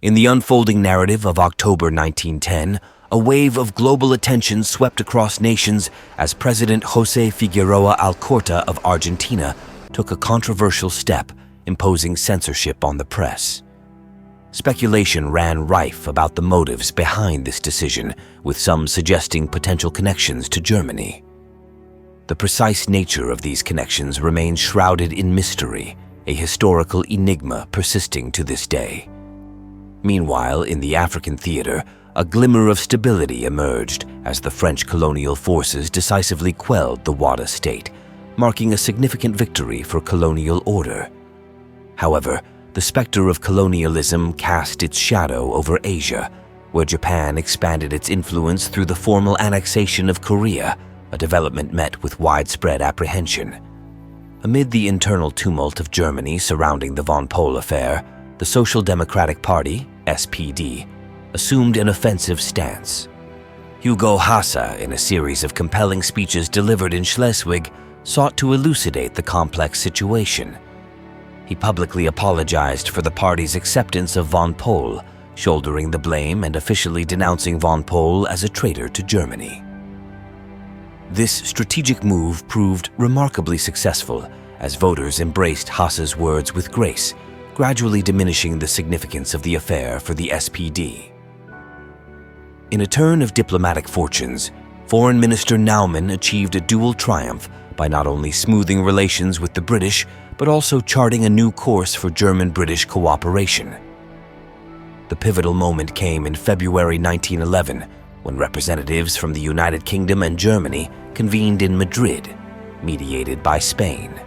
In the unfolding narrative of October 1910, a wave of global attention swept across nations as President José Figueroa Alcorta of Argentina took a controversial step, imposing censorship on the press. Speculation ran rife about the motives behind this decision, with some suggesting potential connections to Germany. The precise nature of these connections remains shrouded in mystery, a historical enigma persisting to this day. Meanwhile, in the African theater, a glimmer of stability emerged as the French colonial forces decisively quelled the Wada state, marking a significant victory for colonial order. However, the specter of colonialism cast its shadow over Asia, where Japan expanded its influence through the formal annexation of Korea, a development met with widespread apprehension. Amid the internal tumult of Germany surrounding the von Pohl affair, the Social Democratic Party, SPD, assumed an offensive stance. Hugo Hasse, in a series of compelling speeches delivered in Schleswig, sought to elucidate the complex situation. He publicly apologized for the party's acceptance of von Pohl, shouldering the blame and officially denouncing von Pohl as a traitor to Germany. This strategic move proved remarkably successful as voters embraced Hasse's words with grace, gradually diminishing the significance of the affair for the SPD. In a turn of diplomatic fortunes, Foreign Minister Naumann achieved a dual triumph by not only smoothing relations with the British, but also charting a new course for German-British cooperation. The pivotal moment came in February 1911, when representatives from the United Kingdom and Germany convened in Madrid, mediated by Spain.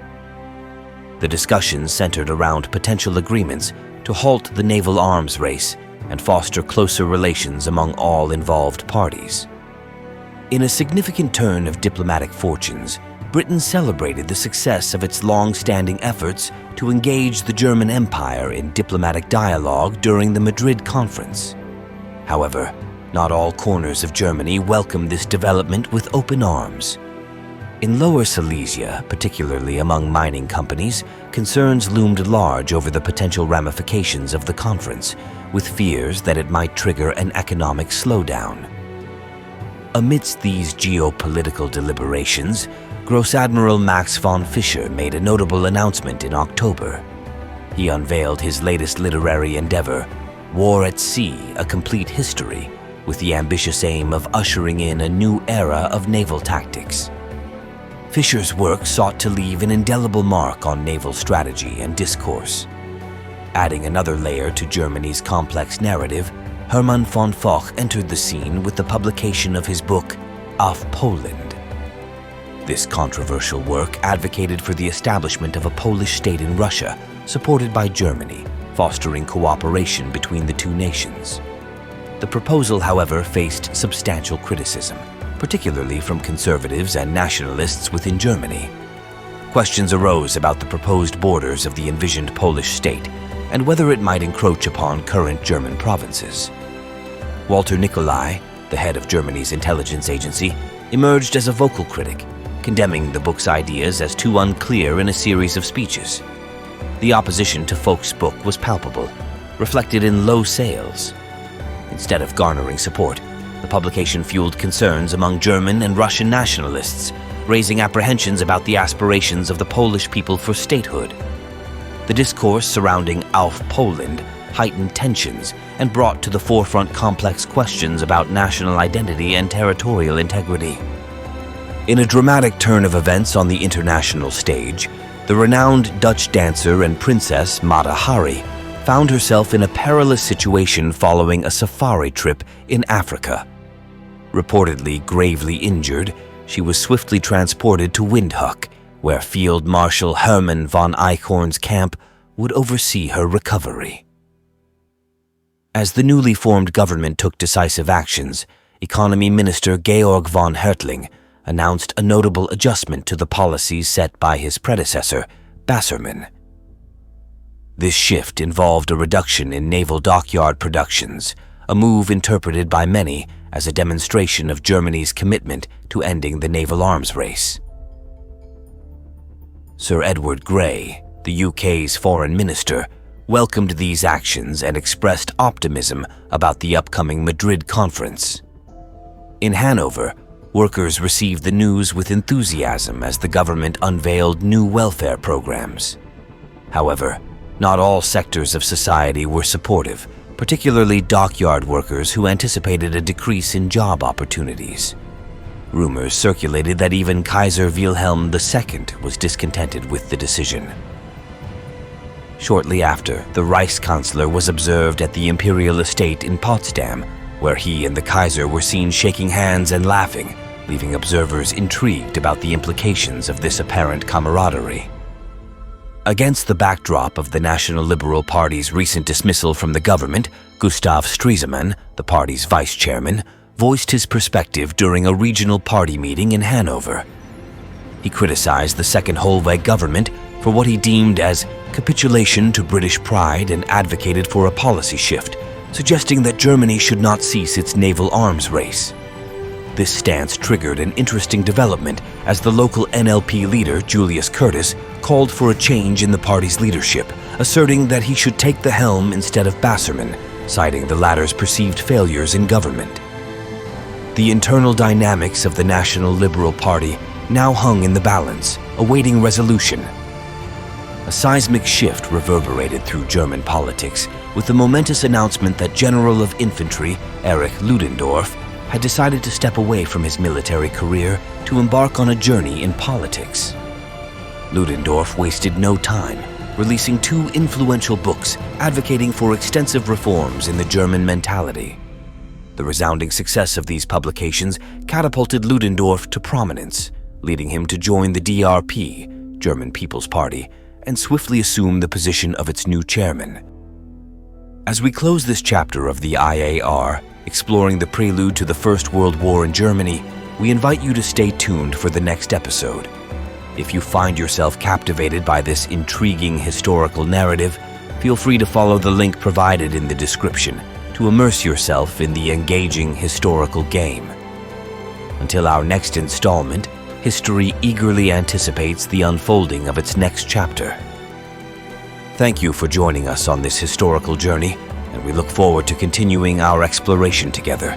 The discussions centered around potential agreements to halt the naval arms race and foster closer relations among all involved parties. In a significant turn of diplomatic fortunes, Britain celebrated the success of its long-standing efforts to engage the German Empire in diplomatic dialogue during the Madrid Conference. However, not all corners of Germany welcomed this development with open arms. In Lower Silesia, particularly among mining companies, concerns loomed large over the potential ramifications of the conference, with fears that it might trigger an economic slowdown. Amidst these geopolitical deliberations, Gross Admiral Max von Fischer made a notable announcement in October. He unveiled his latest literary endeavor, War at Sea: A Complete History, with the ambitious aim of ushering in a new era of naval tactics. Fischer's work sought to leave an indelible mark on naval strategy and discourse. Adding another layer to Germany's complex narrative, Hermann von Foch entered the scene with the publication of his book, Auf Poland. This controversial work advocated for the establishment of a Polish state in Russia, supported by Germany, fostering cooperation between the two nations. The proposal, however, faced substantial criticism, particularly from conservatives and nationalists within Germany. Questions arose about the proposed borders of the envisioned Polish state and whether it might encroach upon current German provinces. Walter Nicolai, the head of Germany's intelligence agency, emerged as a vocal critic, condemning the book's ideas as too unclear in a series of speeches. The opposition to Foch's book was palpable, reflected in low sales. Instead of garnering support, the publication fueled concerns among German and Russian nationalists, raising apprehensions about the aspirations of the Polish people for statehood. The discourse surrounding Auf Poland heightened tensions and brought to the forefront complex questions about national identity and territorial integrity. In a dramatic turn of events on the international stage, the renowned Dutch dancer and princess Mata Hari found herself in a perilous situation following a safari trip in Africa. Reportedly gravely injured, she was swiftly transported to Windhoek, where Field Marshal Hermann von Eichhorn's camp would oversee her recovery. As the newly formed government took decisive actions, Economy Minister Georg von Hertling announced a notable adjustment to the policies set by his predecessor, Bassermann. This shift involved a reduction in naval dockyard productions, a move interpreted by many as a demonstration of Germany's commitment to ending the naval arms race. Sir Edward Grey, the UK's foreign minister, welcomed these actions and expressed optimism about the upcoming Madrid conference. In Hanover, workers received the news with enthusiasm as the government unveiled new welfare programs. However, not all sectors of society were supportive, particularly dockyard workers who anticipated a decrease in job opportunities. Rumors circulated that even Kaiser Wilhelm II was discontented with the decision. Shortly after, the Reichskanzler was observed at the imperial estate in Potsdam, where he and the Kaiser were seen shaking hands and laughing, leaving observers intrigued about the implications of this apparent camaraderie. Against the backdrop of the National Liberal Party's recent dismissal from the government, Gustav Stresemann, the party's vice chairman, voiced his perspective during a regional party meeting in Hanover. He criticized the second Hoi4 government for what he deemed as capitulation to British pride and advocated for a policy shift, suggesting that Germany should not cease its naval arms race. This stance triggered an interesting development as the local NLP leader, Julius Curtis, called for a change in the party's leadership, asserting that he should take the helm instead of Bassermann, citing the latter's perceived failures in government. The internal dynamics of the National Liberal Party now hung in the balance, awaiting resolution. A seismic shift reverberated through German politics with the momentous announcement that General of Infantry Erich Ludendorff had decided to step away from his military career to embark on a journey in politics. Ludendorff wasted no time, releasing 2 influential books advocating for extensive reforms in the German mentality. The resounding success of these publications catapulted Ludendorff to prominence, leading him to join the DRP, German People's Party, and swiftly assume the position of its new chairman. As we close this chapter of the IAAR, exploring the prelude to the First World War in Germany, we invite you to stay tuned for the next episode. If you find yourself captivated by this intriguing historical narrative, feel free to follow the link provided in the description to immerse yourself in the engaging historical game. Until our next installment, history eagerly anticipates the unfolding of its next chapter. Thank you for joining us on this historical journey, and we look forward to continuing our exploration together.